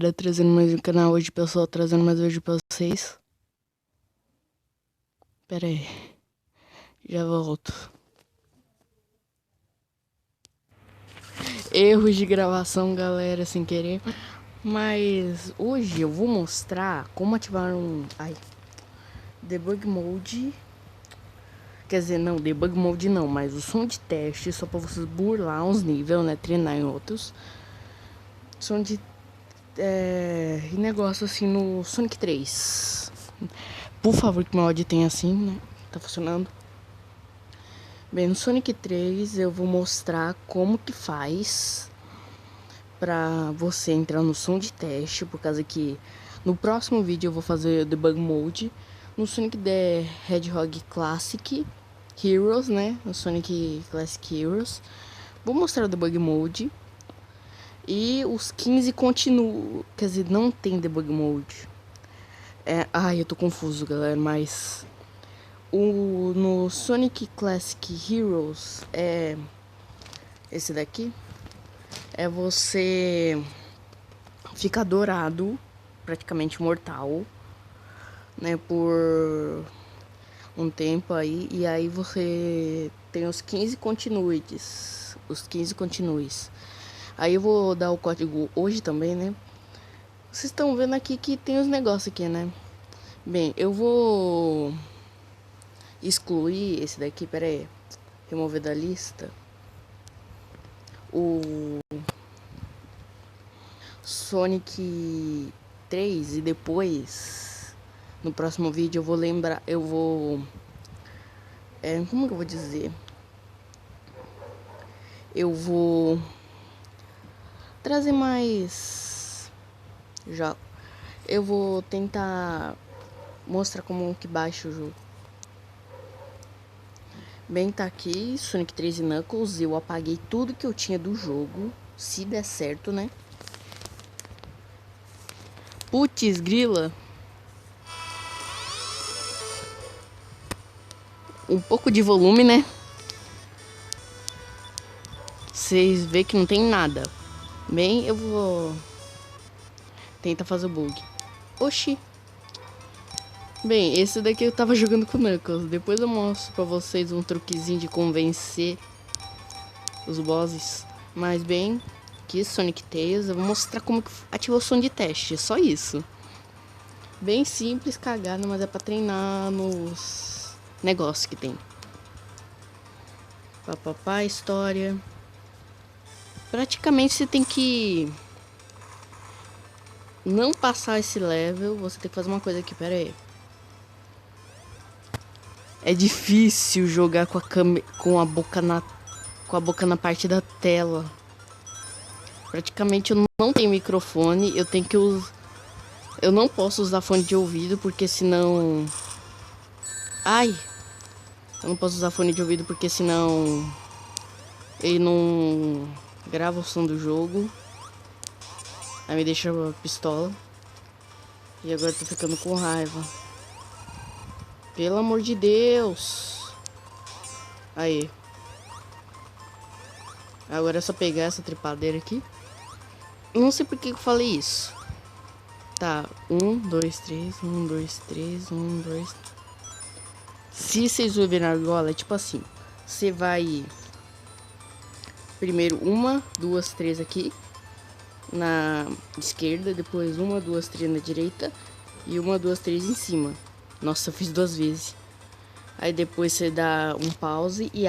galera, trazendo mais um canal hoje, pessoal, trazendo mais vídeo pra vocês. Pera aí, já volto. Erros de gravação, galera, sem querer. Mas hoje eu vou mostrar como ativar Debug Mode. Quer dizer, não, Debug Mode não, mas o som de teste, só pra vocês burlar uns níveis, né, treinar em outros. Som de negócio assim no Sonic 3. Por favor, que o meu áudio tenha assim, né? Tá funcionando. Bem, no Sonic 3 eu vou mostrar como que faz pra você entrar no som de teste, por causa que no próximo vídeo eu vou fazer o Debug Mode no Sonic the Hedgehog Classic Heroes, né? No Sonic Classic Heroes. Vou mostrar o Debug Mode. E os 15 continuam. Quer dizer, não tem Debug Mode. Eu tô confuso, galera, mas no Sonic Classic Heroes esse daqui você fica dourado, praticamente mortal, né, por um tempo aí, e aí você tem os 15 continues, Aí eu vou dar o código hoje também, né? Vocês estão vendo aqui que tem os negócios aqui, né? Bem, eu vou excluir esse daqui, pera aí. Remover da lista o Sonic 3 e depois no próximo vídeo eu vou lembrar, como que eu vou dizer? Eu vou trazer mais já. Eu vou tentar mostrar como que baixa o jogo. Bem, tá aqui Sonic 3 e Knuckles. Eu apaguei tudo que eu tinha do jogo, se der certo, né? Putz, grila. Um pouco de volume, né? Vocês vê que não tem nada. Bem, eu vou tentar fazer o bug. Oxi. Bem, esse daqui eu tava jogando com o Knuckles. Depois eu mostro pra vocês um truquezinho de convencer os bosses. Mas bem, aqui Sonic Tails, eu vou mostrar como que ativa o som de teste. Só isso. Bem simples, cagado, mas é pra treinar nos negócios que tem. Papapá, história. Praticamente você tem que não passar esse level. Você tem que fazer uma coisa aqui, pera aí. É difícil jogar com a boca na parte da tela. Praticamente eu não tenho microfone, eu não posso usar fone de ouvido porque senão eu não posso usar fone de ouvido porque senão ele não grava o som do jogo. Aí me deixa pistola. E agora eu tô ficando com raiva. Pelo amor de Deus. Aí. Agora é só pegar essa trepadeira aqui. Não sei por que eu falei isso. Tá, 1, 2, 3, 1, 2, 3, 1, 2. Se vocês ouvirem a argola, é tipo assim. Você vai primeiro 1, 2, 3 aqui na esquerda, depois 1, 2, 3 na direita e 1, 2, 3 em cima. Nossa, eu fiz 2 vezes. Aí depois você dá um pause e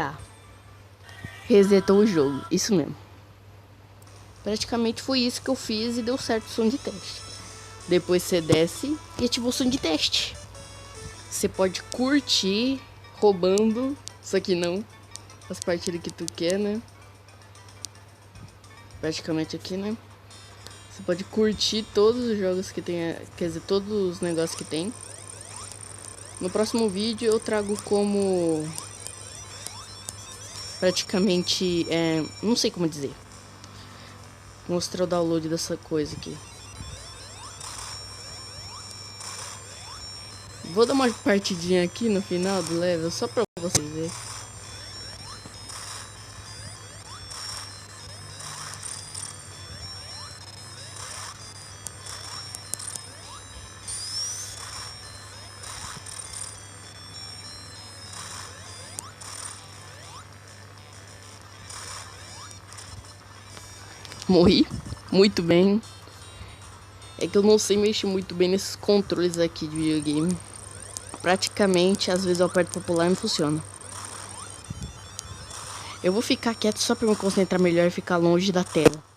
resetou o jogo. Isso mesmo. Praticamente foi isso que eu fiz e deu certo o som de teste. Depois você desce e ativa o som de teste. Você pode curtir roubando, só que não as partidas que tu quer, né? Praticamente aqui, né? Você pode curtir todos os jogos que tem, quer dizer, todos os negócios que tem. No próximo vídeo eu trago como praticamente, não sei como dizer. Mostrar o download dessa coisa aqui. Vou dar uma partidinha aqui no final do level, só pra vocês verem. Morri. Muito bem. É que eu não sei mexer muito bem nesses controles aqui de videogame. Praticamente, às vezes eu aperto pra pular e não funciona. Eu vou ficar quieto só pra me concentrar melhor e ficar longe da tela.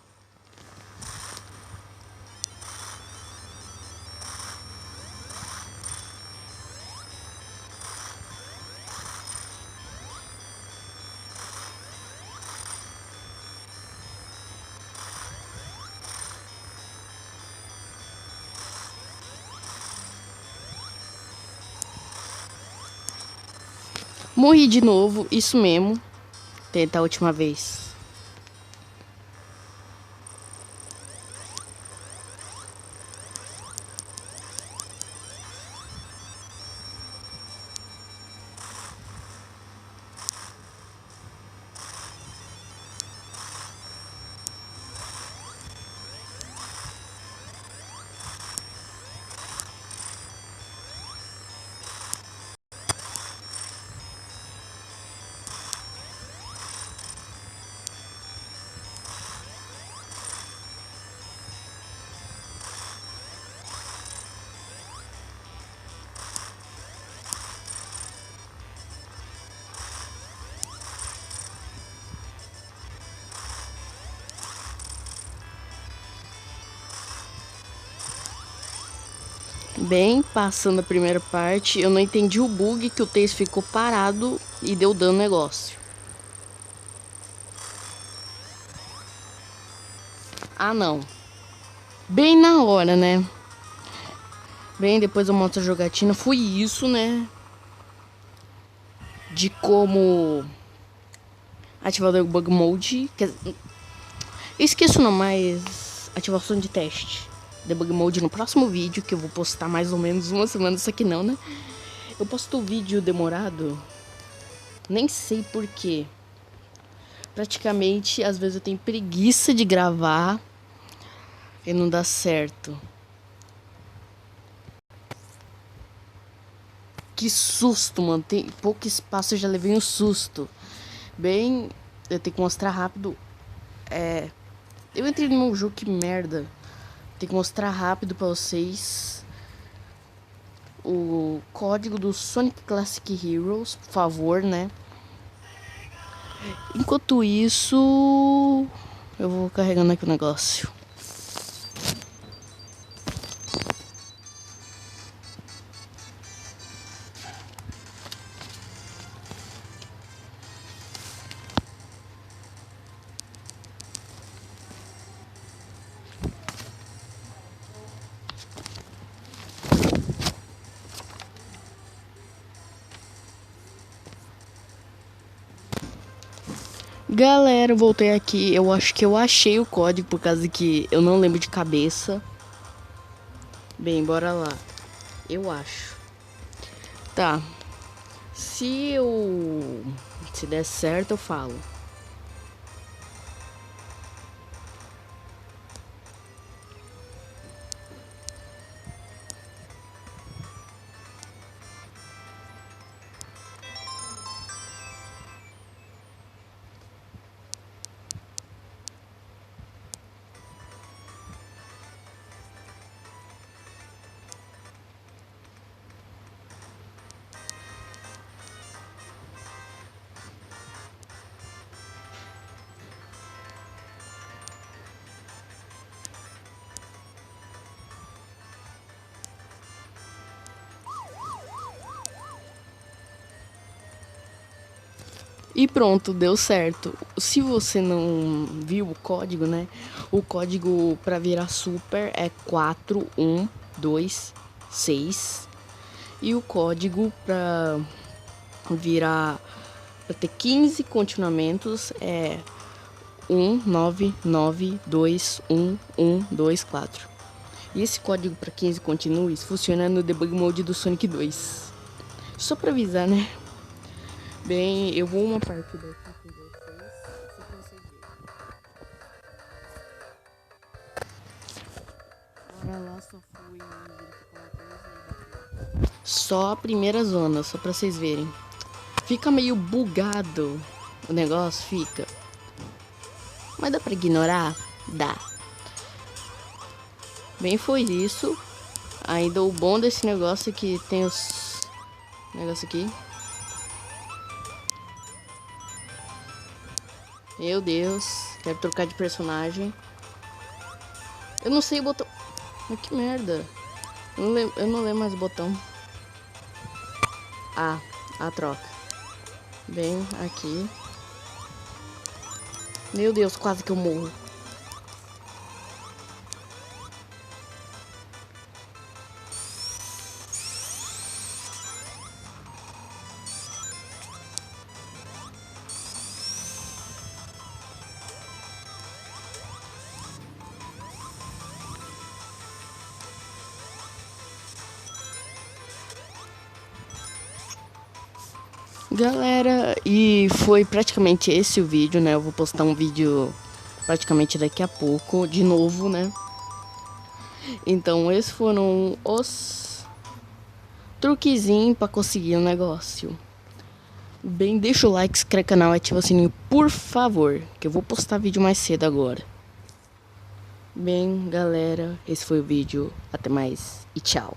Morri de novo, isso mesmo. Tentar a última vez. Bem, passando a primeira parte, eu não entendi o bug que o texto ficou parado e deu dano no negócio. Ah, não. Bem na hora, né? Bem, depois eu mostro a jogatina. Foi isso, né? De como ativar o debug mode. Esqueço não, mas ativação de teste. Debug mode no próximo vídeo, que eu vou postar mais ou menos uma semana, isso aqui não, né? Eu posto o vídeo demorado. Nem sei porquê. Praticamente, às vezes eu tenho preguiça de gravar e não dá certo. Que susto, mano. Tem pouco espaço, eu já levei um susto. Bem, eu tenho que mostrar rápido. Eu entrei no meu jogo, que merda. Tenho que mostrar rápido pra vocês o código do Sonic Classic Heroes, por favor, né? Enquanto isso, eu vou carregando aqui o negócio. Galera, eu voltei aqui. Eu acho que eu achei o código, por causa que eu não lembro de cabeça. Bem, bora lá. Eu acho. Tá. Se der certo, eu falo. E pronto, deu certo. Se você não viu o código, né? O código para virar super é 4126. E o código para virar, para ter 15 continuamentos é 199211124. E esse código para 15 continues funciona no debug mode do Sonic 2. Só para avisar, né? Bem, eu vou uma partida aqui com vocês, só pra vocês verem. Bora lá, só fui verificar uma coisa. Só a primeira zona, só pra vocês verem. Fica meio bugado o negócio, fica. Mas dá pra ignorar. Dá. Bem, foi isso. Ainda o bom desse negócio é que tem os negócio aqui. Meu Deus, quero trocar de personagem. Eu não sei o botão. Mas que merda. Eu não lembro mais o botão. Ah, a troca. Bem, aqui. Meu Deus, quase que eu morro. Galera, e foi praticamente esse o vídeo, né? Eu vou postar um vídeo praticamente daqui a pouco, de novo, né? Então, esses foram os truquezinhos pra conseguir o negócio. Bem, deixa o like, se inscreve no canal e ativa o sininho, por favor, que eu vou postar vídeo mais cedo agora. Bem, galera, esse foi o vídeo. Até mais e tchau.